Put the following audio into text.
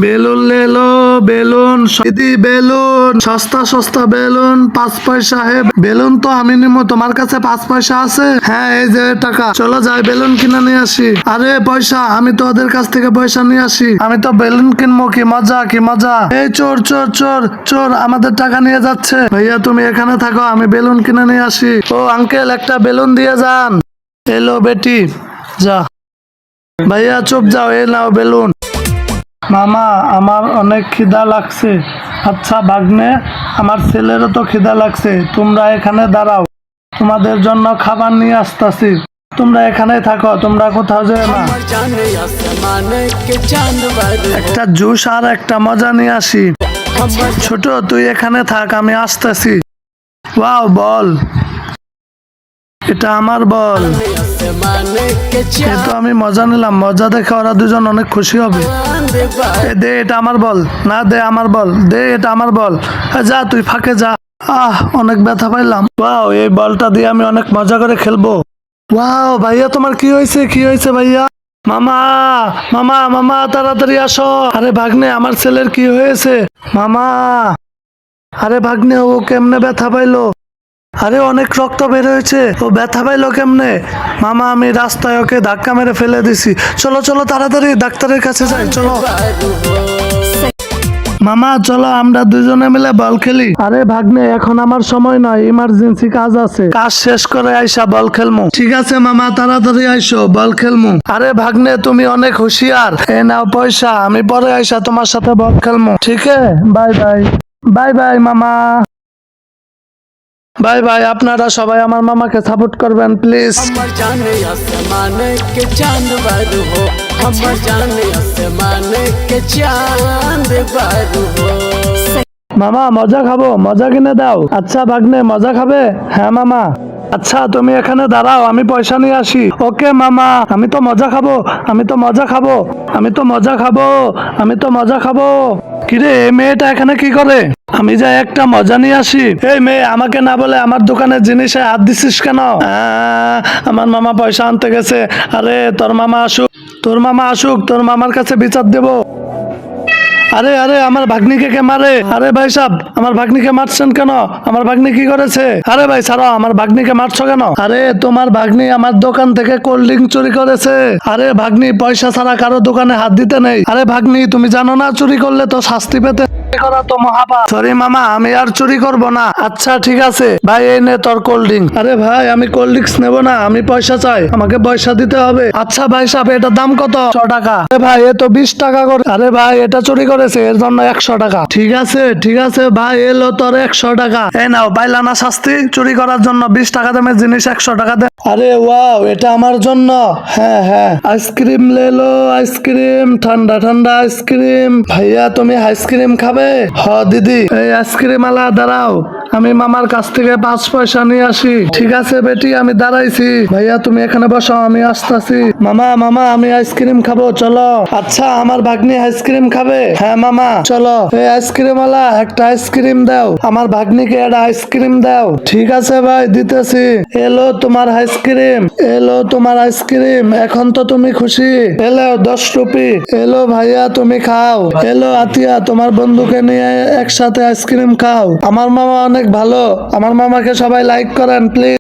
Balloon লেলো, balloon দিদি, balloon সস্তা সস্তা বেলুন 5 পয়সা। হে বেলুন তো আমি নিবো, তোমার কাছে 5 পয়সা আছে? হ্যাঁ এই যে টাকা, চলো যাই বেলুন কিনে নিয়ে আসি। আরে পয়সা, আমি তো ওদের কাছ থেকে পয়সা নিয়ে আসি, আমি তো বেলুন কিনবো। কি মজা কি মজা। এই চোর চোর চোর চোর, আমাদের টাকা নিয়ে যাচ্ছে। ভাইয়া তুমি এখানে থাকো, আমি বেলুন কিনে নিয়ে আসি। ও আঙ্কেল, একটা বেলুন দিয়ে যান। এলো বেটি, যা। ভাইয়া চুপ যাও, এই নাও বেলুন। মামা আমার অনেক খিদা লাগছে। আচ্ছা ভাগ্নে, আমার ছেলেরও তো খিদা লাগছে, তোমরা এখানে দাঁড়াও, তোমাদের জন্য খাবার নিয়ে আসতেছি। তোমরা এখানেই থাকো, তোমরা কোথাও যেও না। একটা জুস আর একটা মজা নিয়ে আসি। ছোট তুই এখানে থাক, আমি আসতেছি। ওয়াও বল, এটা আমার বল। এ তো আমি মজা নিলাম, মজা দেখে ওরা দুজন অনেক খুশি হবে। দে এটা আমার বল, না দে আমার বল, দে এটা আমার বল। যা তুই ফাঁকে যা। অনেক ব্যথা পাইলাম। ওয়াও, এই বলটা দিয়ে আমি অনেক মজা করে খেলবো। ওয়াও ভাইয়া, তোমার কি হয়েছে, কি হয়েছে ভাইয়া? মামা মামা মামা তাড়াতাড়ি আসো। আরে ভাগ্নে, আমার ছেলের কি হয়েছে? মামা, আরে ভাগ্নে, ও কেমনে ব্যথা পাইলো? আরে অনেক রক্ত বের হয়েছে, ও ব্যথা পাইলো কেমনে? মামা আমি রাস্তায় ওকে ধাক্কা মেরে ফেলে দিছি। চলো চলো তাড়াতাড়ি ডাক্তারের কাছে যাই, চলো। মামা চলো আমরা দুজনে মিলে বল খেলি। আরে ভাগ্নে, এখন আমার সময় নয়, ইমার্জেন্সি কাজ আছে, কাজ শেষ করে আইসা বল খেলমু। ঠিক আছে মামা, তাড়াতাড়ি আইসো, বল খেলমু। আরে ভাগ্নে, তুমি অনেক হুঁশিয়ার। এ নাও পয়সা, আমি পরে আইসা তোমার সাথে বল খেলমু। ঠিক আছে, বাই বাই। বাই বাই মামা। Bye bye. আপনারা সবাই আমার মামাকে সাপোর্ট করবেন প্লিজ। মামা মজা খাবো, মজা কিনে দাও। আচ্ছা ভাগ্নে, মজা খাবে? হ্যাঁ মামা। আচ্ছা তুমি এখানে দাঁড়াও, আমি পয়সা নিয়ে আসি। ওকে মামা, আমি তো মজা খাবো, আমি তো মজা খাবো, আমি তো মজা খাবো, আমি তো মজা খাবো। কিরে, এই মেয়েটা এখানে কি করে? আমি যাই একটা মজা নিয়ে আসি। এই মেয়ে, আমাকে না বলে আমার দোকানের জিনিসে হাত দিছিস কেন? আমার মামা পয়সা আনতে গেছে। আরে তোর মামা আসুক, তোর মামা আসুক, তোর মামার কাছে বিচার দেবো। আরে আরে, আমার ভাগ্নিকে কে মারে? আরে ভাই সাহেব, আমার ভাগ্নিকে মারছেন কেন? আমার ভাগ্নি কি করেছে? আরে ভাই ছাড়ো, আমার ভাগ্নিকে মারছো কেন? আরে তোমার ভাগ্নি আমার দোকান থেকে কোল্ড ড্রিঙ্ক চুরি করেছে। আরে ভাগ্নি, পয়সা ছাড়া কারো দোকানে হাত দিতে নেই। আরে ভাগ্নি, তুমি জানো না চুরি করলে তো শাস্তি পেতে করা তো মহাপাপ। সরি মামা, আমি আর চুরি করব না। আচ্ছা ঠিক আছে ভাই, এই নে তোর কোল্ড ড্রিঙ্ক। আরে ভাই, আমি কোল্ড ড্রিঙ্কস নেবো না, আমি পয়সা চাই, আমাকে পয়সা দিতে হবে। আচ্ছা ভাই সাহেব, এটার দাম কত? 100 টাকা। আরে ভাই, এ তো 20 টাকা করে। আরে ভাই, এটা চুরি করেছে, এর জন্য 100 টাকা। ঠিক আছে ঠিক আছে ভাই, এলো তোর 100 টাকা। এই নাও, পাইলা না শাস্তি? চুরি করার জন্য 20 টাকা দামের জিনিস 100 টাকা দে। আরে ওয়াও, এটা আমার জন্য। হ্যাঁ হ্যাঁ, আইসক্রিম লেলো, আইসক্রিম, ঠান্ডা ঠান্ডা আইসক্রিম। ভাইয়া তুমি আইসক্রিম খাবে? হ দিদি। এই আইসক্রিম আলা দাঁড়াও, আমি মামার কাছ থেকে 5 পয়সা নিয়ে আসি। ঠিক আছে বেটি, আমি দাঁড়াইছি। ভাইয়া তুমি এখানে বসো, আমি আসতেছি। মামা মামা, আমি আইসক্রিম খাবো, চলো। আচ্ছা, আমার ভাগ্নি আইসক্রিম খাবে? হ্যাঁ মামা চলো। এই আইসক্রিম আলা, একটা আইসক্রিম দাও, আমার ভাগ্নিকে একটা আইসক্রিম দাও। ঠিক আছে ভাই, দিতেছি। এলো তোমার আইসক্রিম, এলো তোমার আইসক্রিম। এখন তো তুমি খুশি? এলো 10 রুপি। এলো ভাইয়া, তুমি খাও। এলো আতিয়া, তোমার বন্ধুকে নিয়ে একসাথে আইসক্রিম খাও। আমার মামা অনেক ভালো, আমার মামাকে সবাই লাইক করেন প্লিজ।